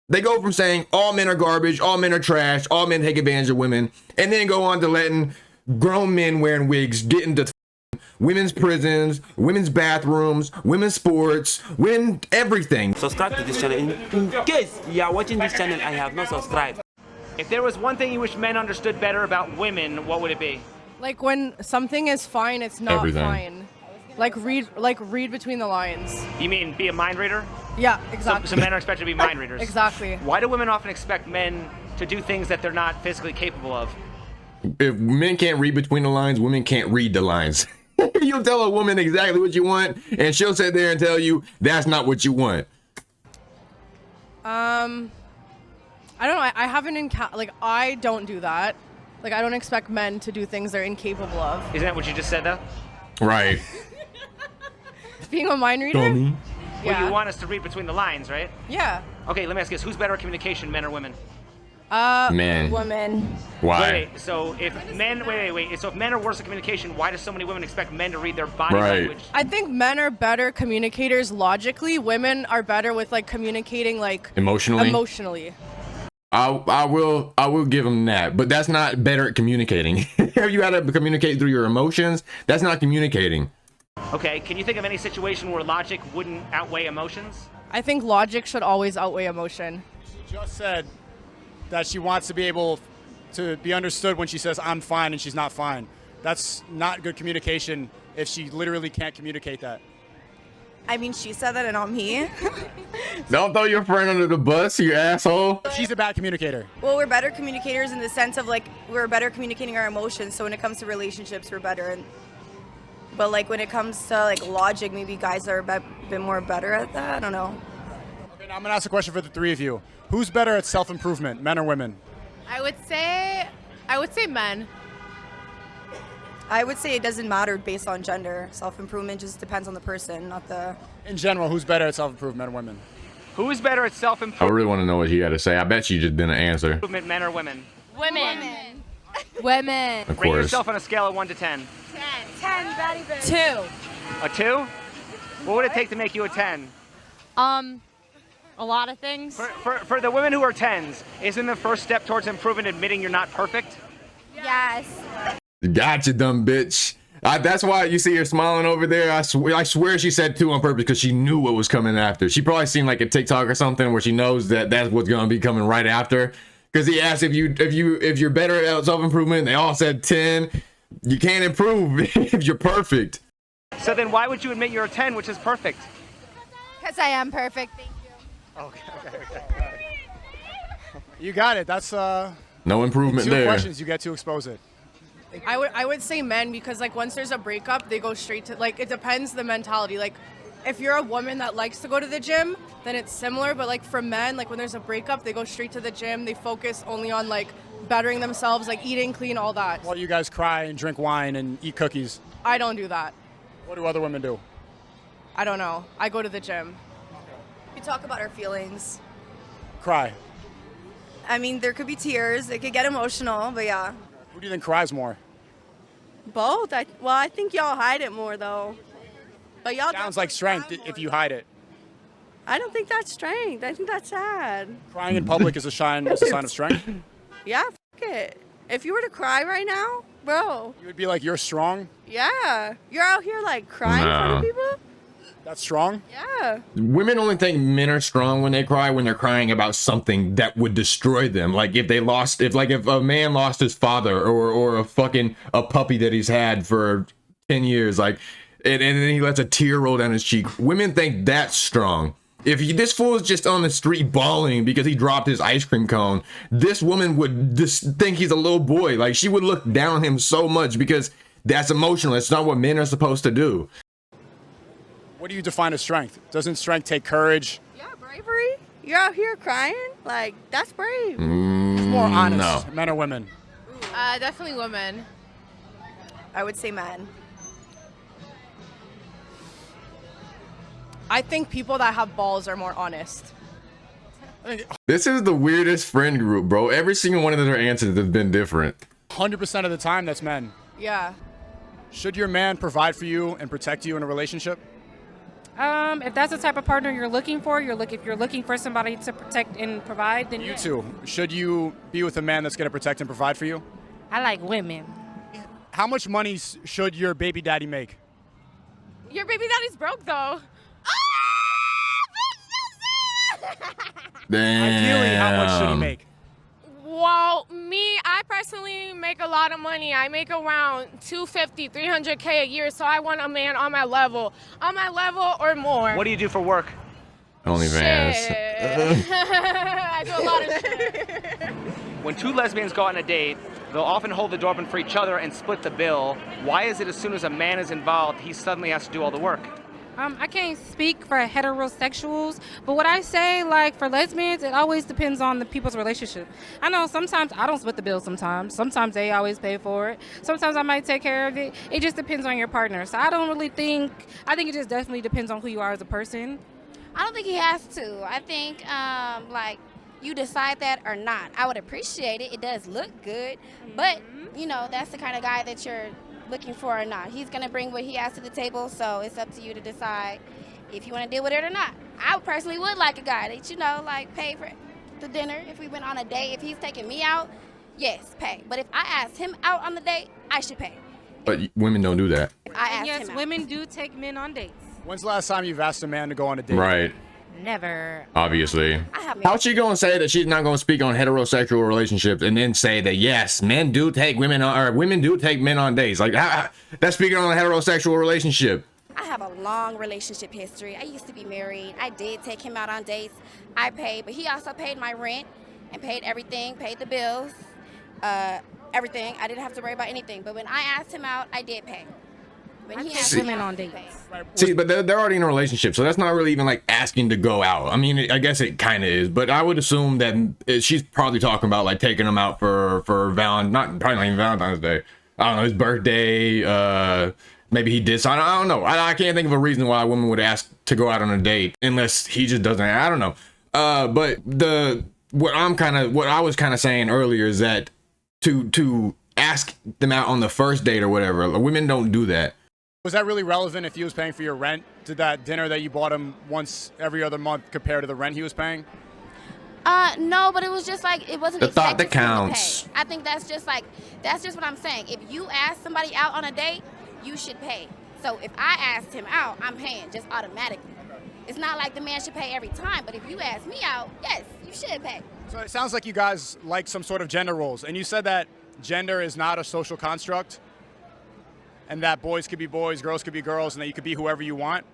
They go from saying all men are garbage, all men are trash, all men take advantage of women, and then go on to letting grown men wearing wigs get into women's prisons, women's bathrooms, women's sports, women everything. Subscribe to this channel. In case you are watching this channel and have not subscribed. If there was one thing you wish men understood better about women, what would it be? Like when something is fine, it's not Everything. fine. Like read between the lines. You mean be a mind reader? Yeah, exactly. So men are expected to be mind readers. Exactly. Why do women often expect men to do things that they're not physically capable of? If men can't read between the lines, women can't read the lines. You'll tell a woman exactly what you want, and she'll sit there and tell you that's not what you want. I don't know. I haven't I don't do that. Like I don't expect men to do things they're incapable of. Isn't that what you just said, though? Right. Being a mind reader? Dummy. Well, Yeah. you want us to read between the lines, right? Yeah. Okay, let me ask you this. Who's better at communication, men or women? Man. Women. Why? Wait, so if men, so if men are worse at communication, why do so many women expect men to read their body Right. language? I think men are better communicators logically. Women are better with like communicating like Emotionally? emotionally. I will give them that, but that's not better at communicating. If you got to communicate through your emotions, that's not communicating. Okay, can you think of any situation where logic wouldn't outweigh emotions? I think logic should always outweigh emotion. She just said that she wants to be able to be understood when she says I'm fine and she's not fine. That's not good communication if she literally can't communicate that. I mean, she said that and not me. Don't throw your friend under the bus, you asshole. She's a bad communicator. Well, we're better communicators in the sense of like we're better communicating our emotions. So when it comes to relationships, we're better. But like when it comes to like logic, maybe guys are a bit more better at that. I don't know. Okay, now I'm gonna ask a question for the three of you. Who's better at self-improvement, men or women? I would say men. I would say it doesn't matter based on gender. Self-improvement just depends on the person, not the. In general, who's better at self-improvement, men or women? Who is better at I self-improvement, really want to know what he had to say. I bet you just didn't answer. men or women? Women. Women. Of Rate course. yourself on a scale of 1 to 10. 2. A 2? What would it take to make you a 10? A lot of things. For the women who are 10s, isn't the first step towards improvement admitting you're not perfect? Yes. Gotcha, dumb bitch. That's why you see her smiling over there. I swear she said 2 on purpose because she knew what was coming after. She probably seen like a TikTok or something where she knows that that's what's gonna be coming right after. Because he asked if you're better at self-improvement. They all said 10. You can't improve if you're perfect. So then why would you admit you're a 10, which is perfect? Because I am perfect. Thank you. Okay. You got it. That's No improvement 2 there. questions. You get to expose it. I would say men because like once there's a breakup, they go straight to like it depends the mentality. Like if you're a woman that likes to go to the gym, then it's similar. But like for men, like when there's a breakup, they go straight to the gym. They focus only on like bettering themselves, like eating clean, all that. While you guys cry and drink wine and eat cookies, I don't do that. what do other women do? I don't know. I go to the gym. We talk about our feelings. Cry. I mean, there could be tears. It could get emotional, but yeah. Who do you think cries more? Both. I think y'all hide it more though. But y'all Sounds like strength if you hide it. I don't think that's strength. I think that's sad. Crying in public is a sign of strength. Yeah, it. If you were to cry right now, bro, You would be like, you're strong. yeah. You're out here like crying in front of No. people? That's strong. Yeah. Women only think men are strong when they cry when they're crying about something that would destroy them. Like if a man lost his father or a puppy that he's had for 10 years, like and then he lets a tear roll down his cheek. Women think that's strong. If this fool is just on the street bawling because he dropped his ice cream cone, this woman would just think he's a little boy. Like she would look down on him so much because that's emotional. It's not what men are supposed to do. What do you define as strength? Doesn't strength take courage? Yeah, bravery. You're out here crying? Like, that's brave. It's more honest. No. Men or women? Definitely women. I would say men. I think people that have balls are more honest. This is the weirdest friend group, bro. Every single one of their answers has been different. 100% of the time, that's men. Yeah. Should your man provide for you and protect you in a relationship? If that's the type of partner you're looking for, if you're looking for somebody to protect and provide, then You too. Should you be with a man that's going to protect and provide for you? I like women. How much money should your baby daddy make? Your baby daddy's broke though. Ideally, how much should he make? Well, I personally make a lot of money. I make around $250, $300K a year, so I want a man on my level or more. What do you do for work? OnlyFans. I do a lot of shit. When two lesbians go on a date, they'll often hold the door open for each other and split the bill. Why is it as soon as a man is involved, he suddenly has to do all the work? I can't speak for heterosexuals, but what I say, like for lesbians, it always depends on the people's relationship. I know sometimes I don't split the bill sometimes they always pay for it. Sometimes I might take care of it. It just depends on your partner. So I think it just definitely depends on who you are as a person. I don't think he has to. I think like you decide that or not. I would appreciate it. It does look good, but that's the kind of guy that you're looking for or not. He's gonna bring what he has to the table, so it's up to you to decide if you want to deal with it or not. I personally would like a guy that like pay for the dinner if we went on a date. If he's taking me out, yes, pay. But if I asked him out on the date, I should pay. But women don't do that. If I asked Yes, him out. women do take men on dates. When's the last time you've asked a man to go on a date? Right. Never. Obviously. I have How's she gonna say that she's not gonna speak on heterosexual relationships and then say that yes, men do take women on, or women do take men on dates? Like that's speaking on a heterosexual relationship. I have a long relationship history. I used to be married. I did take him out on dates. I paid, but he also paid my rent and paid everything, paid the bills, everything. I didn't have to worry about anything. But when I asked him out, I did pay. When he asked women me out, on I dates. paid. See, but they're already in a relationship, so that's not really even like asking to go out. I mean, I guess it kind of is, but I would assume that she's probably talking about like taking him out for probably not even Valentine's Day. I don't know, his birthday. Maybe he did. So I don't know. I can't think of a reason why a woman would ask to go out on a date unless he just doesn't. I don't know. But what I was kind of saying earlier is that to ask them out on the first date or whatever, women don't do that. Was that really relevant if he was paying for your rent? Did that dinner that you bought him once every other month compare to the rent he was paying? No, but it was just like it wasn't The thought expected that for him to counts. pay. I think that's just what I'm saying. If you ask somebody out on a date, you should pay. So if I asked him out, I'm paying just automatically. It's not like the man should pay every time, but if you ask me out, yes, you should pay. So it sounds like you guys like some sort of gender roles, and you said that gender is not a social construct, and that boys could be boys, girls could be girls, and that you could be whoever you want.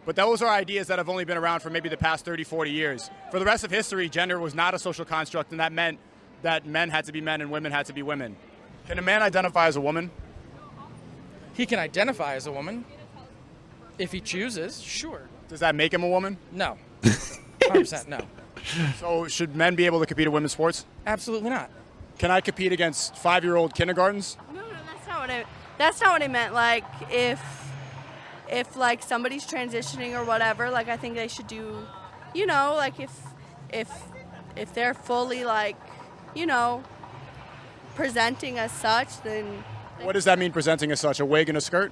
But those are ideas that have only been around for maybe the past 30, 40 years. For the rest of history, gender was not a social construct, and that meant that men had to be men and women had to be women. Can a man identify as a woman? He can identify as a woman if he chooses, sure. Does that make him a woman? No. 100% no. So should men be able to compete in women's sports? Absolutely not. Can I compete against 5-year-old kindergartens? No, that's not what I meant. Like if like somebody's transitioning or whatever, like I think they should do, like if they're fully like, presenting as such, then. What does that mean, presenting as such? A wig and a skirt?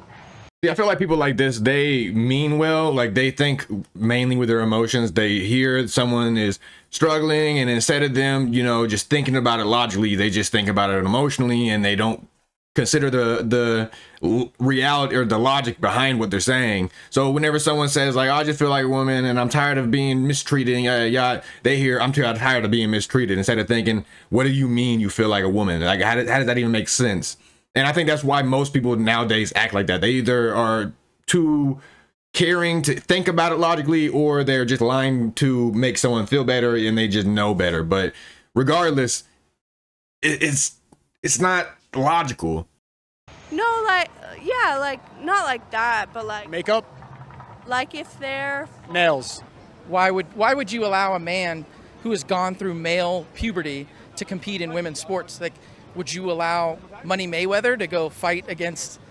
Yeah, I feel like people like this, they mean well. Like they think mainly with their emotions. They hear someone is struggling, and instead of them, just thinking about it logically, they just think about it emotionally, and they don't consider the reality or the logic behind what they're saying. So whenever someone says like, I just feel like a woman and I'm tired of being mistreated, they hear I'm tired of being mistreated, instead of thinking, what do you mean you feel like a woman? Like how does that even make sense? And I think that's why most people nowadays act like that. They either are too caring to think about it logically, or they're just lying to make someone feel better and they just know better. But regardless, it's not logical. No, not like that, but like Makeup? like if they're Nails? Why would you allow a man who has gone through male puberty to compete in women's sports? Like, would you allow Money Mayweather to go fight against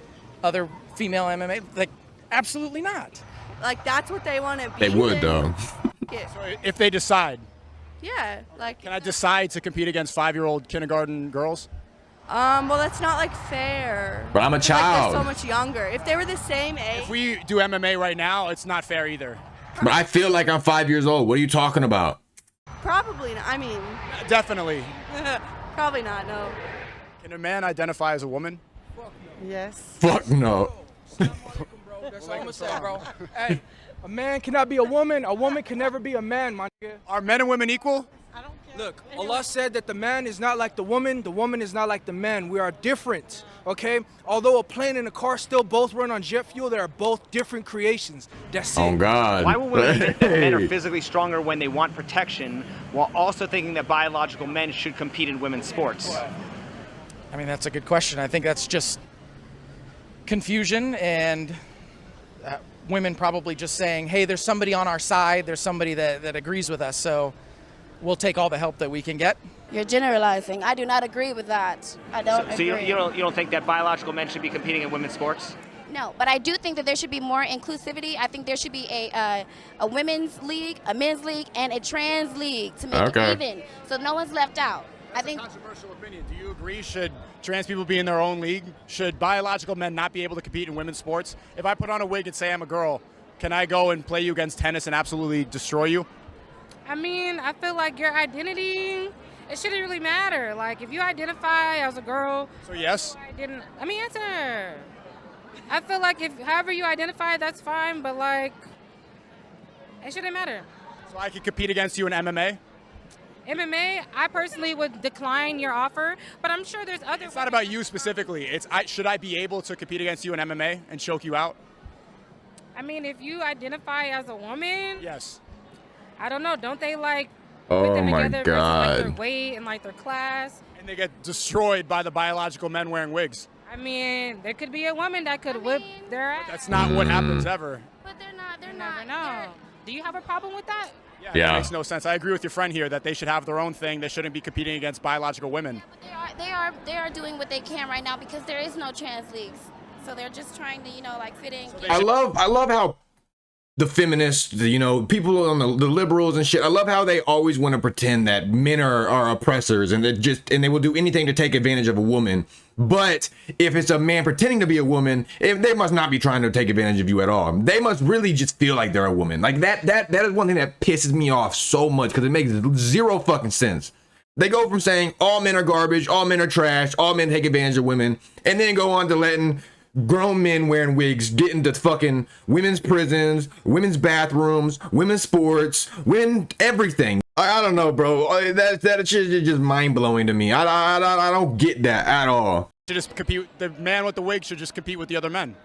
other female MMA? Like, absolutely not. like that's what they want to be. They would then- though. Yeah, So if they decide, yeah, like can I decide to compete against 5-year-old kindergarten girls? Well, that's not like fair. But I'm a I feel like child. they're so much younger. If they were the same age, If we do MMA right now, it's not fair either. But I feel like I'm 5 years old. What are you talking about? probably not. I mean, Definitely. probably not. No. Can a man identify as a woman? Yes. Fuck no. That's all I'm gonna say, bro. Hey, a man cannot be a woman can never be a man, my nigga. Are men and women equal? Look, Allah said that the man is not like the woman is not like the man. We are different, okay? Although a plane and a car still both run on jet fuel, they are both different creations. That's it. Oh God. Why will women think that men are physically stronger when they want protection, while also thinking that biological men should compete in women's sports? I mean, that's a good question. I think that's just confusion and women probably just saying, hey, there's somebody on our side, there's somebody that agrees with us, so we'll take all the help that we can get. You're generalizing. I do not agree with that. I don't So agree. you don't think that biological men should be competing in women's sports? No, but I do think that there should be more inclusivity. I think there should be a women's league, a men's league, and a trans league to make Okay. it even, so no one's left out. I think. Controversial opinion. Do you agree? Should trans people be in their own league? Should biological men not be able to compete in women's sports? If I put on a wig and say I'm a girl, can I go and play you against tennis and absolutely destroy you? I mean, I feel like your identity, it shouldn't really matter. Like, if you identify as a girl, So yes. I mean, answer. I feel like if however you identify, that's fine, but like, it shouldn't matter. So I could compete against you in MMA? MMA, I personally would decline your offer, but I'm sure there's other. It's not about you specifically. Should I be able to compete against you in MMA and choke you out? I mean, if you identify as a woman, Yes. I don't know. Don't they like Oh put them my together versus like their God. weight and like their class? And they get destroyed by the biological men wearing wigs. I mean, there could be a woman that could whip their ass. That's not what happens ever. But they're not. They're You not. never know. Do you have a problem with that? Yeah. That makes no sense. I agree with your friend here that they should have their own thing. They shouldn't be competing against biological women. They are doing what they can right now because there is no trans leagues. So they're just trying to, like fit in. I love how the feminists, people on the liberals and shit, I love how they always want to pretend that men are oppressors and they will do anything to take advantage of a woman. But if it's a man pretending to be a woman, they must not be trying to take advantage of you at all. They must really just feel like they're a woman. Like that is one thing that pisses me off so much because it makes zero fucking sense. They go from saying all men are garbage, all men are trash, all men take advantage of women, and then go on to letting grown men wearing wigs get into fucking women's prisons, women's bathrooms, women's sports, women everything. I don't know, bro. That shit is just mind blowing to me. I don't get that at all. Should just compete. The man with the wig should just compete with the other men.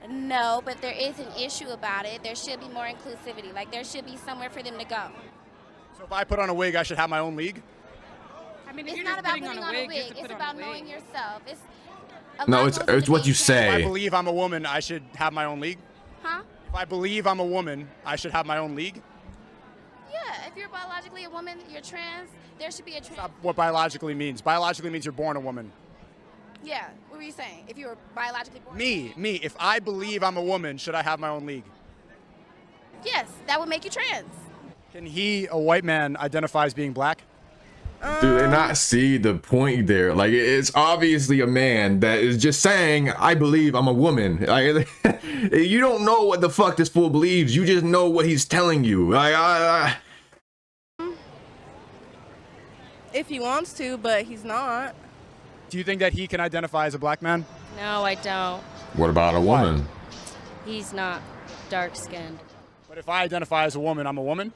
No, but there is an issue about it. There should be more inclusivity. Like there should be somewhere for them to go. So if I put on a wig, I should have my own league. I mean, if It's you're not just about putting putting on a wig, just to It's put on about a wig. knowing yourself. No, it's what you If I say. believe I'm a woman, I should have my own league. Huh? If I believe I'm a woman, I should have my own league. Yeah, if you're biologically a woman, you're trans, there should be a trans. What biologically means? Biologically means you're born a woman. Yeah, what were you saying? If you were biologically born? Me. If I believe I'm a woman, should I have my own league? Yes, that would make you trans. Can he, a white man, identify as being black? Do they not see the point there? Like, it's obviously a man that is just saying, I believe I'm a woman. Like, you don't know what the fuck this fool believes. You just know what he's telling you. Like, If he wants to, but he's not. Do you think that he can identify as a black man? No, I don't. What about a woman? He's not dark skinned. But if I identify as a woman, I'm a woman?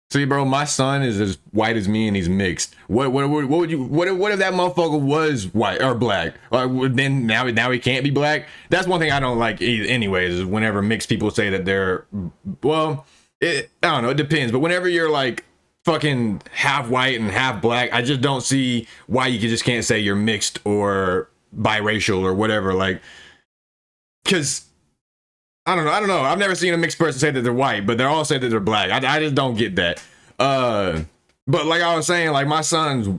See, bro, my son is as white as me and he's mixed. What would you, what if that motherfucker was white or black? Like, then now he can't be black? That's one thing I don't like anyways, is whenever mixed people say that they're, well, I don't know, it depends. But whenever you're like fucking half white and half black, I just don't see why you just can't say you're mixed or biracial or whatever. Like, because I don't know. I've never seen a mixed person say that they're white, but they all say that they're black. I just don't get that. But like I was saying, like my son's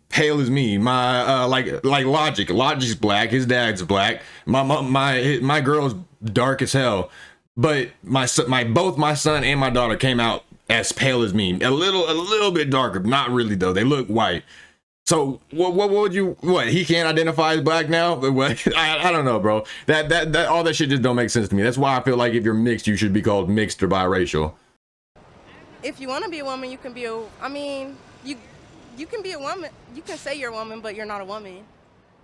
pale as me. My like Logic's black. His dad's black. My girl's dark as hell. But both my son and my daughter came out as pale as me. A little bit darker, not really though. They look white. So what would you, he can't identify as black now? What? I don't know, bro. That all that shit just don't make sense to me. That's why I feel like if you're mixed, you should be called mixed or biracial. If you want to be a woman, you can be a. I mean, you can be a woman. You can say you're a woman, but you're not a woman.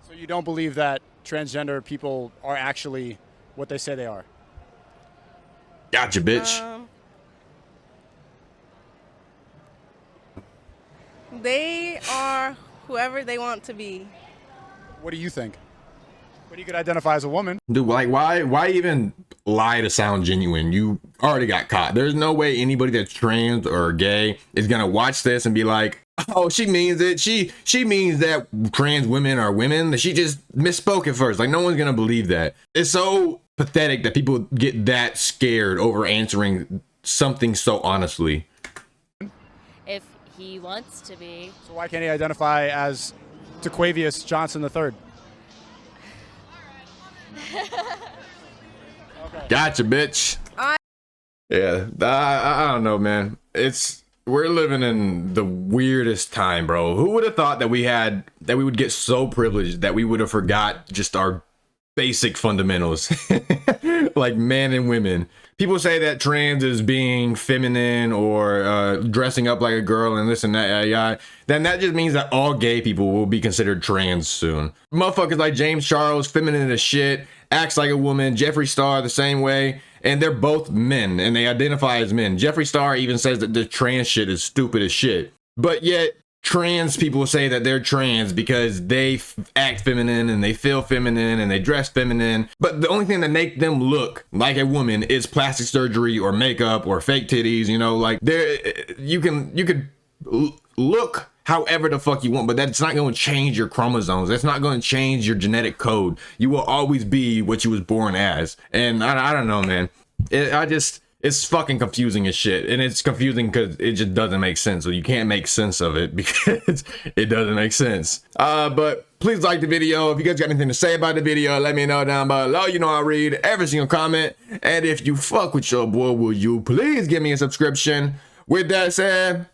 So you don't believe that transgender people are actually what they say they are? Gotcha, bitch. They are whoever they want to be. What do you think? But you could identify as a woman. Dude, like, why even lie to sound genuine? You already got caught. There's no way anybody that's trans or gay is gonna watch this and be like, oh, she means it. She means that trans women are women. She just misspoke at first. Like, no one's gonna believe that. It's so pathetic that people get that scared over answering something so honestly. If he wants to be. So why can't he identify as DeQuavius Johnson III? Gotcha, bitch. Yeah, I don't know, man. We're living in the weirdest time, bro. Who would have thought that we would get so privileged that we would have forgot just our basic fundamentals, like men and women. People say that trans is being feminine or dressing up like a girl and this and that. Then that just means that all gay people will be considered trans soon. Motherfuckers like James Charles, feminine as shit, acts like a woman. Jeffree Star the same way. And they're both men and they identify as men. Jeffree Star even says that the trans shit is stupid as shit. But yet trans people say that they're trans because they act feminine and they feel feminine and they dress feminine. But the only thing that make them look like a woman is plastic surgery or makeup or fake titties. You know, like you could look however the fuck you want, but that's not going to change your chromosomes. That's not going to change your genetic code. You will always be what you was born as. And I don't know, man. It's fucking confusing as shit. And it's confusing because it just doesn't make sense. So you can't make sense of it because it doesn't make sense. But please like the video. If you guys got anything to say about the video, let me know down below. You know I read every single comment. And if you fuck with your boy, will you please give me a subscription? With that said,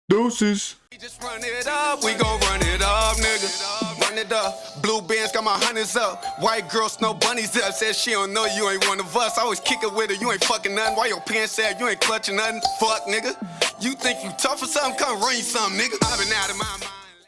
deuces. Just run it up, we gon' run it up, nigga. Run it up, blue bands got my hundreds up. White girl, snow bunnies up, said she don't know you ain't one of us. I always kick it with her, you ain't fucking nothing. Why your pants sad, you ain't clutching nothing? Fuck, nigga. You think you tough or something? Come run you something, nigga. I've been out of my mind.